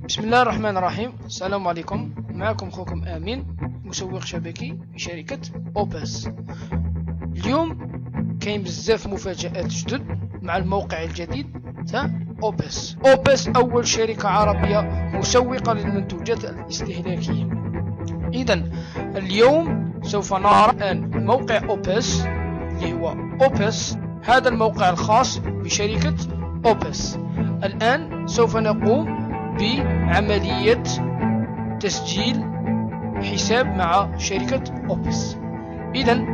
بسم الله الرحمن الرحيم. السلام عليكم، معكم خوكم آمين، مسوق شبكي في شركة أوبس. اليوم كاين بزاف مفاجآت جدد مع الموقع الجديد تاع أوبس. أوبس أول شركة عربية مسوقة للمنتوجات الاستهلاكية. إذا اليوم سوف نرى الآن موقع أوبس اللي هو أوبس، هذا الموقع الخاص بشركة أوبس. الآن سوف نقوم بعملية تسجيل حساب مع شركة أوبس. إذا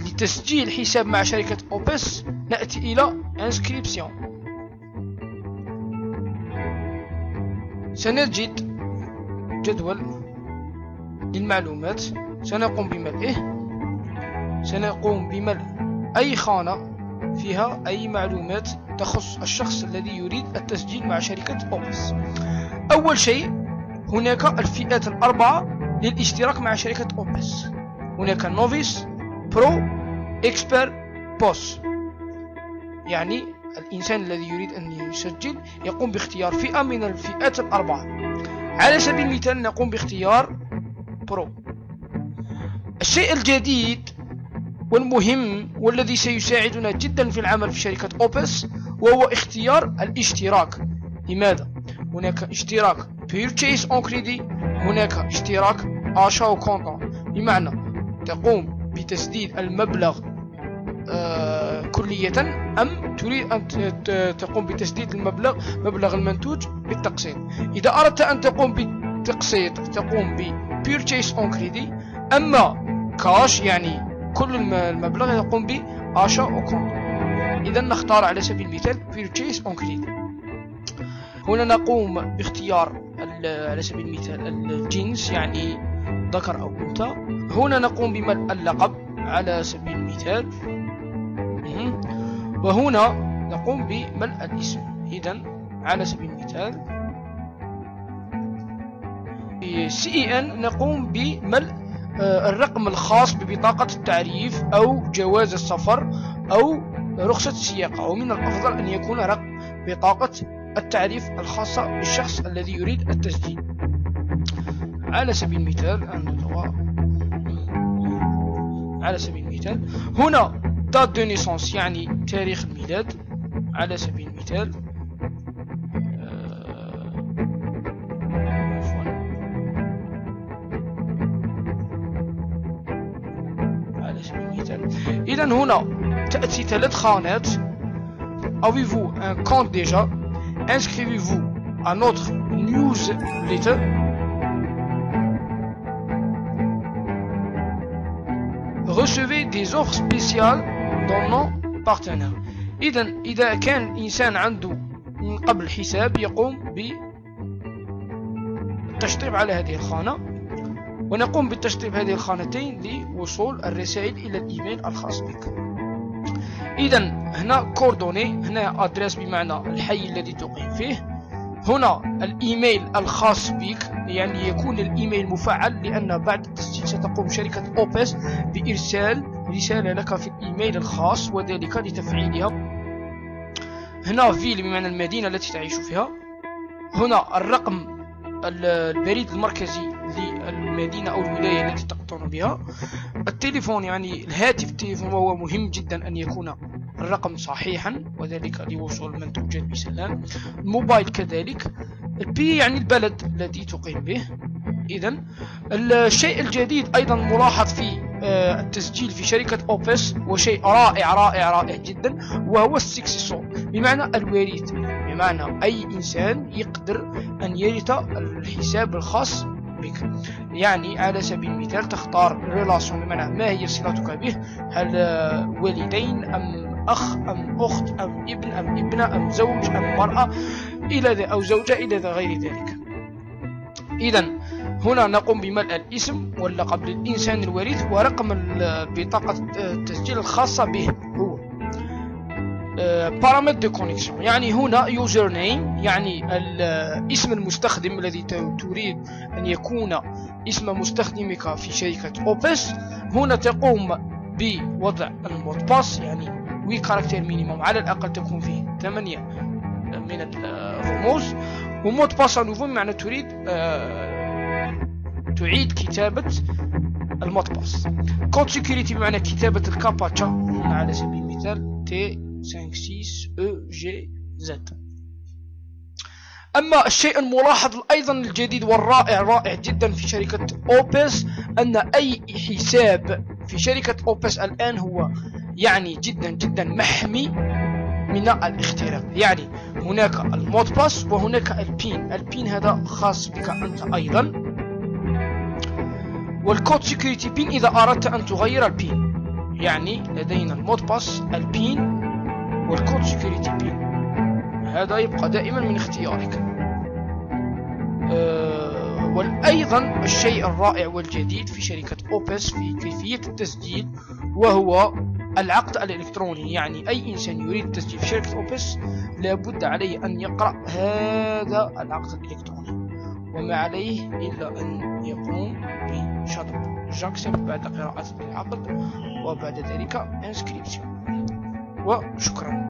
لتسجيل حساب مع شركة أوبس نأتي إلى انسكريبسيون. سنجد جدول للمعلومات سنقوم بملئه. سنقوم بملء أي خانة فيها أي معلومات تخص الشخص الذي يريد التسجيل مع شركة أوبس. أول شيء هناك الفئات الأربعة للاشتراك مع شركة أوبس. هناك نوفيس، برو، إكسبير، بوس. يعني الإنسان الذي يريد أن يسجل يقوم باختيار فئة من الفئات الأربعة. على سبيل المثال نقوم باختيار برو. الشيء الجديد والمهم والذي سيساعدنا جدا في العمل في شركة أوبس وهو اختيار الاشتراك. لماذا؟ هناك اشتراك Purchase on Credit، هناك اشتراك Achat au Comptant، بمعنى تقوم بتسديد المبلغ كلية، أم تريد أن تقوم بتسديد مبلغ المنتوج بالتقسيط. إذا أردت أن تقوم بالتقسيط تقوم ب Purchase on Credit، أما كاش يعني كل المبلغ يقوم ب Achat au Comptant. إذا نختار على سبيل المثال Purchase on Credit. هنا نقوم باختيار على سبيل المثال الجنس، يعني ذكر أو أنثى. هنا نقوم بملء اللقب على سبيل المثال، وهنا نقوم بملء الاسم. إذا على سبيل المثال في CEN نقوم بملء الرقم الخاص ببطاقة التعريف أو جواز السفر أو رخصة السياقة، ومن الأفضل أن يكون رقم بطاقة التعريف الخاصة بالشخص الذي يريد التسجيل. على سبيل المثال هنا date de naissance يعني تاريخ الميلاد. على سبيل المثال إذا هنا تأتي 3 خانات. Avez-vous un compte déjà? Inscrivez-vous à notre newsletter. Recevez des offres spéciales dans nos partenaires. إذا كان الإنسان عنده من قبل حساب يقوم بالتشطيب على هذه الخانة، ونقوم بالتشطيب هذه الخانتين لوصول الرسائل إلى الإيميل الخاص بك. إذا هنا كوردوني، هنا أدريس بمعنى الحي الذي تقيم فيه. هنا الإيميل الخاص بك، يعني يكون الإيميل مفعل، لأن بعد التسجيل ستقوم شركة أوبس بإرسال رسالة لك في الإيميل الخاص، وذلك لتفعيلها. هنا فيل بمعنى المدينة التي تعيش فيها. هنا الرقم البريد المركزي للمدينة أو الولاية التي تقطن بها. التليفون يعني الهاتف التليفون، وهو مهم جدا أن يكون الرقم صحيحا، وذلك لوصول المنتوجات بسلام. الموبايل كذلك. البي يعني البلد الذي تقيم به. إذا الشيء الجديد أيضا ملاحظ في التسجيل في شركة أوبس وشيء رائع رائع رائع جدا، وهو السكسيسور بمعنى الوريث، بمعنى أي إنسان يقدر أن يرث الحساب الخاص بك. يعني على سبيل المثال تختار ريلاسيون، بمعنى ما هي صلتك به، هل والدين أم أخ أم أخت أم ابن أم ابنة أم زوج أم مرأة أو زوجة إلى غير ذلك. إذا هنا نقوم بملء الاسم واللقب للإنسان الوريث ورقم بطاقة التسجيل الخاصة به. هو بارامتر دو كونيكسيون، يعني هنا يوزر نيم يعني اسم المستخدم الذي تريد أن يكون اسم مستخدمك في شركة أوبس. هنا تقوم بوضع المود باس، يعني 8 كاركتير مينيموم، على الأقل تكون فيه 8 من الرموز. ومود باس نوفو معنى تريد تعيد كتابة المود باس. كود سيكوريتي بمعنى كتابة الكاباتشا، هنا على سبيل المثال T56EGZ. أما الشيء الملاحظ أيضا الجديد والرائع جدا في شركة أوبس أن أي حساب في شركة أوبس الآن هو يعني جدا محمي من الاختراق. يعني هناك المود باس وهناك البين هذا خاص بك أنت أيضا، والكود سيكوريتي بين إذا أردت أن تغير البين. يعني لدينا المود باس، البين، والكود سيكوريتي بين، هذا يبقى دائما من اختيارك. وأيضا الشيء الرائع والجديد في شركة أوبس في كيفية التسجيل وهو العقد الإلكتروني. يعني أي إنسان يريد التسجيل في شركة أوبس لابد عليه أن يقرأ هذا العقد الإلكتروني، وما عليه إلا أن يقوم بشطب جاكسب بعد قراءة العقد وبعد ذلك انسكريبشن. وشكرا.